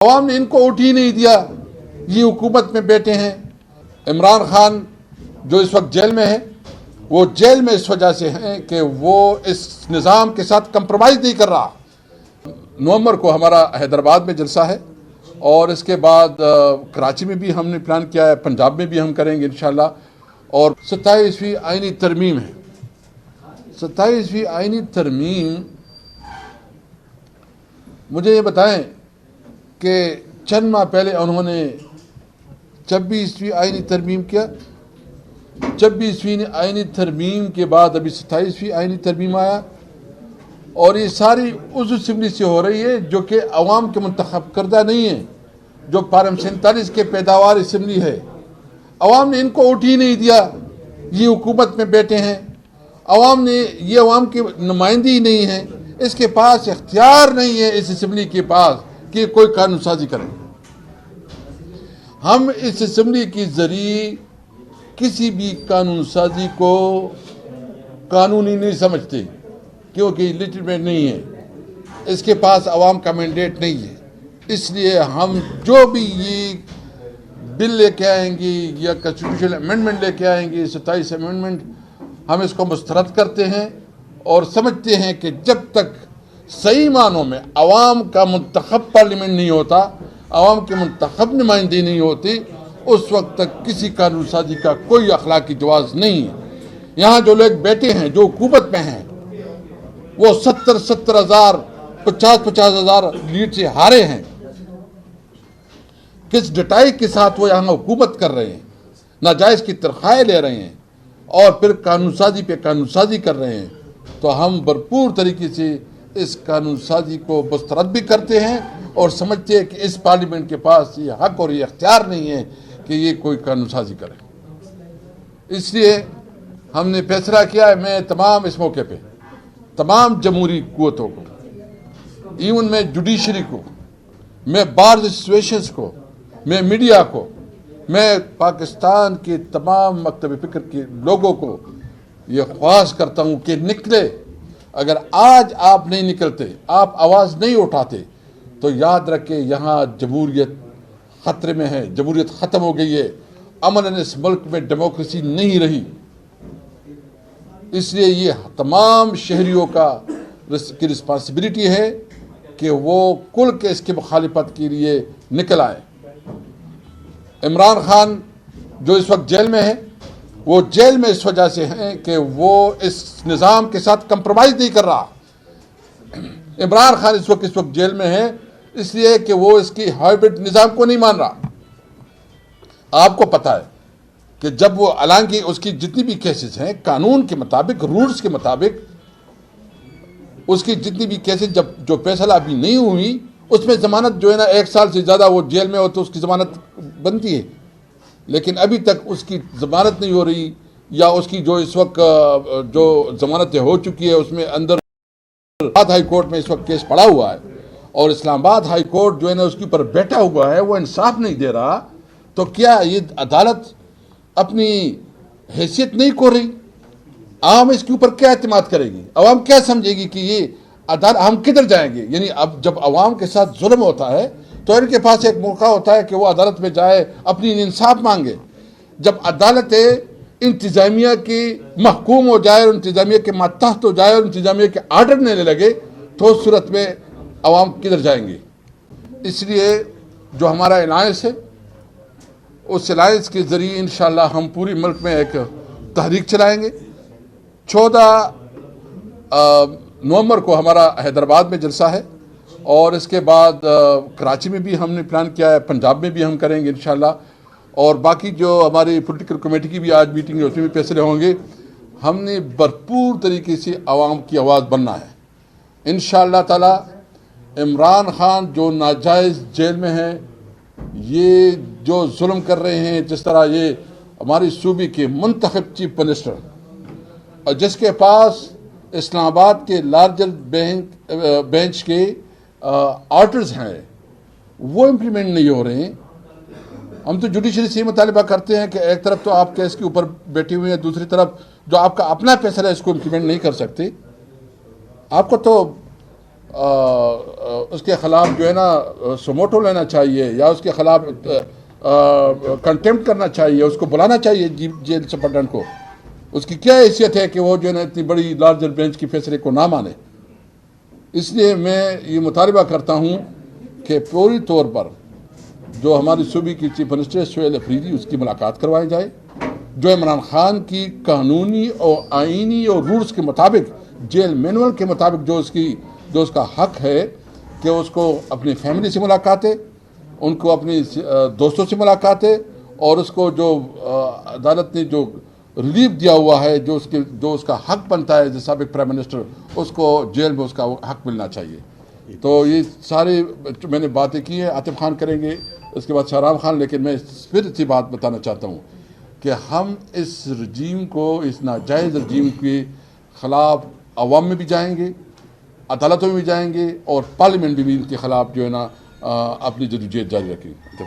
عوام نے ان کو ووٹ ہی نہیں دیا، یہ حکومت میں بیٹھے ہیں۔ عمران خان جو اس وقت جیل میں ہے، وہ جیل میں اس وجہ سے ہیں کہ وہ اس نظام کے ساتھ کمپرومائز نہیں کر رہا۔ نومبر کو ہمارا حیدرآباد میں جلسہ ہے اور اس کے بعد کراچی میں بھی ہم نے پلان کیا ہے، پنجاب میں بھی ہم کریں گے انشاءاللہ۔ اور 27ویں آئینی ترمیم ہے۔ 27ویں آئینی ترمیم، مجھے یہ بتائیں کہ چند ماہ پہلے انہوں نے 26ویں آئینی ترمیم کیا، 26ویں آئینی ترمیم کے بعد ابھی 27ویں آئینی ترمیم آیا، اور یہ ساری اس اسمبلی سے ہو رہی ہے جو کہ عوام کے منتخب کردہ نہیں ہے، جو پارلیمنٹ 47 کے پیداوار اسمبلی ہے۔ عوام نے ان کو ووٹ ہی نہیں دیا، یہ حکومت میں بیٹھے ہیں۔ عوام نے، یہ عوام کی نمائندگی نہیں ہے، اس کے پاس اختیار نہیں ہے اس اسمبلی کے پاس کہ کوئی قانون سازی کرے۔ ہم اس اسمبلی کے ذریعے کسی بھی قانون سازی کو قانونی نہیں سمجھتے، کیونکہ یہ لیجٹمیٹ نہیں ہے، اس کے پاس عوام کا مینڈیٹ نہیں ہے۔ اس لیے ہم جو بھی یہ بل لے کے آئیں گے یا کنسٹیٹیوشنل امینڈمنٹ لے کے آئیں گے، 27 امینڈمنٹ، ہم اس کو مسترد کرتے ہیں اور سمجھتے ہیں کہ جب تک صحیح معنوں میں عوام کا منتخب پارلیمنٹ نہیں ہوتا، عوام کے منتخب نمائندگی نہیں ہوتی، اس وقت تک کسی قانون سازی کا کوئی اخلاقی جواز نہیں ہے۔ یہاں جو لوگ بیٹھے ہیں، جو حکومت میں ہیں، وہ 70 ہزار 50 ہزار لیڈ سے ہارے ہیں۔ کس ڈٹائی کے ساتھ وہ یہاں حکومت کر رہے ہیں، ناجائز کی تنخواہیں لے رہے ہیں اور پھر قانون سازی پہ قانون سازی کر رہے ہیں، تو ہم بھرپور طریقے سے اس قانون سازی کو مسترد بھی کرتے ہیں اور سمجھتے ہیں کہ اس پارلیمنٹ کے پاس یہ حق اور یہ اختیار نہیں ہے کہ یہ کوئی قانون سازی کرے۔ اس لیے ہم نے فیصلہ کیا ہے، میں تمام اس موقع پہ تمام جمہوری قوتوں کو، ایون میں جوڈیشری کو، میں بار ایسوسیشنز کو، میں میڈیا کو، میں پاکستان کے تمام مکتب فکر کے لوگوں کو یہ خواہش کرتا ہوں کہ نکلے۔ اگر آج آپ نہیں نکلتے، آپ آواز نہیں اٹھاتے، تو یاد رکھیں یہاں جمہوریت خطرے میں ہے، جمہوریت ختم ہو گئی ہے، امن اس ملک میں ڈیموکریسی نہیں رہی۔ اس لیے یہ تمام شہریوں کی رسپانسبلٹی ہے کہ وہ کل کے اس کی مخالفت کے لیے نکل آئے۔ عمران خان جو اس وقت جیل میں ہے، وہ جیل میں اس وجہ سے ہیں کہ وہ اس نظام کے ساتھ کمپرومائز نہیں کر رہا۔ عمران خان اس وقت جیل میں ہے اس لیے کہ وہ اس کی ہائبرڈ نظام کو نہیں مان رہا۔ آپ کو پتہ ہے کہ جب وہ حالانکہ اس کی جتنی بھی کیسز ہیں، قانون کے مطابق، رولز کے مطابق، اس کی جتنی بھی کیسز جو فیصلہ ابھی نہیں ہوئی، اس میں ضمانت جو ہے نا 1 سال سے زیادہ وہ جیل میں ہو تو اس کی ضمانت بنتی ہے، لیکن ابھی تک اس کی ضمانت نہیں ہو رہی، یا اس کی جو اس وقت جو ضمانتیں ہو چکی ہے اس میں اندر اسلام آباد ہائی کورٹ میں اس وقت کیس پڑا ہوا ہے، اور اسلام آباد ہائی کورٹ جو ہے نا اس کے اوپر بیٹھا ہوا ہے، وہ انصاف نہیں دے رہا، تو کیا یہ عدالت اپنی حیثیت نہیں کھو رہی؟ عوام اس کے اوپر کیا اعتماد کرے گی؟ عوام کیا سمجھے گی کہ یہ عدالت، ہم کدھر جائیں گے؟ یعنی اب جب عوام کے ساتھ ظلم ہوتا ہے تو ان کے پاس ایک موقع ہوتا ہے کہ وہ عدالت میں جائے، اپنی انصاف مانگے۔ جب عدالت انتظامیہ کی محکوم ہو جائے اور انتظامیہ کے ماتحت ہو جائے اور انتظامیہ کے آرڈر لینے لگے، تو اس صورت میں عوام کدھر جائیں گے؟ اس لیے جو ہمارا الائنس ہے، اس الائنس کے ذریعے انشاءاللہ ہم پوری ملک میں ایک تحریک چلائیں گے۔ 14 نومبر کو ہمارا حیدرآباد میں جلسہ ہے اور اس کے بعد کراچی میں بھی ہم نے پلان کیا ہے، پنجاب میں بھی ہم کریں گے انشاءاللہ، اور باقی جو ہماری پولیٹیکل کمیٹی کی بھی آج میٹنگ ہے اس میں بھی فیصلے ہوں گے۔ ہم نے بھرپور طریقے سے عوام کی آواز بننا ہے انشاءاللہ تعالی۔ عمران خان جو ناجائز جیل میں ہیں، یہ جو ظلم کر رہے ہیں، جس طرح یہ ہماری صوبے کے منتخب چیف منسٹر اور جس کے پاس اسلام آباد کے لارجر بینچ کے آرڈرز ہیں، وہ امپلیمنٹ نہیں ہو رہے ہیں۔ ہم تو جوڈیشری سے مطالبہ کرتے ہیں کہ ایک طرف تو آپ کیس کے اوپر بیٹھے ہوئے ہیں، دوسری طرف جو آپ کا اپنا فیصلہ ہے اس کو امپلیمنٹ نہیں کر سکتے۔ آپ کو تو اس کے خلاف جو ہے نا سموٹو لینا چاہیے یا اس کے خلاف کنٹمپٹ کرنا چاہیے، اس کو بلانا چاہیے جیل سپرڈنٹ کو. اس کی کیا حیثیت ہے کہ وہ جو ہے نا اتنی بڑی لارجر بینچ کی فیصلے کو نہ مانے. اس لیے میں یہ مطالبہ کرتا ہوں کہ پوری طور پر جو ہماری صوبے کی چیف منسٹر سہیل افریدی، اس کی ملاقات کروائی جائے، جو عمران خان کی قانونی اور آئینی اور رولز کے مطابق، جیل مینول کے مطابق جو اس کا حق ہے کہ اس کو اپنی فیملی سے ملاقاتیں، ان کو اپنی دوستوں سے ملاقاتیں، اور اس کو جو عدالت نے جو ریلیف دیا ہوا ہے، جو اس کا حق بنتا ہے جو سابق پرائم منسٹر، اس کو جیل میں اس کا حق ملنا چاہیے. تو یہ سارے میں نے باتیں کی ہیں. عاطف خان کریں گے، اس کے بعد شہرام خان. لیکن میں پھر اسی بات بتانا چاہتا ہوں کہ ہم اس رجیم کو، اس ناجائز رجیم کے خلاف عوام میں بھی جائیں گے، عدالتوں میں بھی جائیں گے، اور پارلیمنٹ میں بھی ان کے خلاف جو ہے نا اپنی جدوجہد جاری رکھیں گے.